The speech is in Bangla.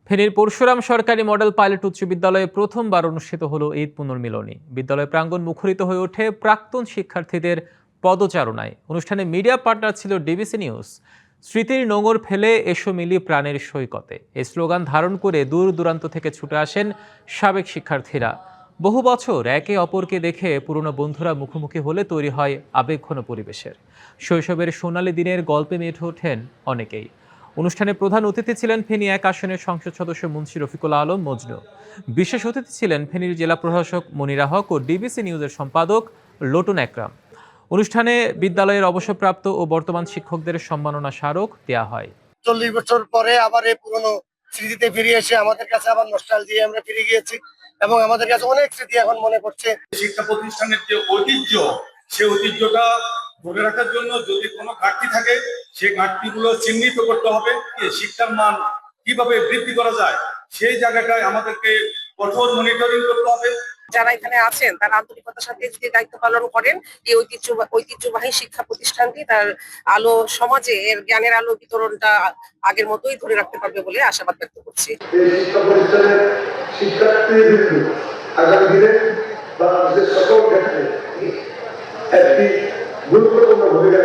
ফেনীর পরশুরাম সরকারি মডেল পাইলট উচ্চ বিদ্যালয়ে প্রথমবার অনুষ্ঠিত হলো ঈদ পুনর্মিলনী। বিদ্যালয় প্রাঙ্গণ মুখরিত হয়ে ওঠে প্রাক্তন শিক্ষার্থীদের পদচারণায়। অনুষ্ঠানে মিডিয়া পার্টনার ছিল ডিবিসি নিউজ। স্মৃতির নোঙর ফেলে এসো মিলি প্রাণের সৈকতে, এই স্লোগান ধারণ করে দূর দূরান্ত থেকে ছুটে আসেন সাবেক শিক্ষার্থীরা। বহু বছর একে অপরকে দেখে পুরনো বন্ধুরা মুখোমুখি হলে তৈরি হয় আবেগঘন পরিবেশের। শৈশবের সোনালী দিনের গল্পে মেতে ওঠেন অনেকেই। অনুষ্ঠানে প্রধান অতিথি ছিলেন ফেনী ১ আসনের সংসদ সদস্য মুন্সি রফিকুল আলম মজনু। বিশেষ অতিথি ছিলেন ফেনীর জেলা প্রশাসক মনিরা হক ও ডিবিসি নিউজের সম্পাদক লোটন একরাম। অনুষ্ঠানে বিদ্যালয়ের অবসরপ্রাপ্ত ও বর্তমান শিক্ষকদের সম্মাননা স্মারক দেওয়া হয়। 40 বছর পরে আবার এই পুরনো স্মৃতিতে ফিরে এসে আমাদের কাছে আবার নস্টালজিয়া আমরা ফিরে গিয়েছি এবং আমাদের কাছে অনেক স্মৃতি এখন মনে পড়ছে। শিক্ষা প্রতিষ্ঠানের যে ঐতিহ্য, সেই ঐতিহ্যটা ধরে রাখার জন্য যদি কোনো ঘাটতি থাকে, সেই ঘাটতিগুলো চিহ্নিত করতে হবে। শিক্ষার মান কিভাবে বৃদ্ধি করা যায়, সেই জায়গাটায় আমাদেরকে কঠোর মনিটরিং করতে হবে। যারা এখানে আছেন তারা আন্তরিকতার সাথে যদি দায়িত্ব পালন করেন, এই ঐতিহ্যবাহী শিক্ষা প্রতিষ্ঠানটি তার আলো সমাজে এর জ্ঞানের আলো বিতরণটা আগের মতোই ধরে রাখতে পারবে বলে আশাবাদ ব্যক্ত করছি। এই শিক্ষা প্রতিষ্ঠানের শিক্ষার্থীদের আগামী দিনে বাংলাদেশের সকল ক্ষেত্রে একটি গুরুত্বপূর্ণ ভূমিকা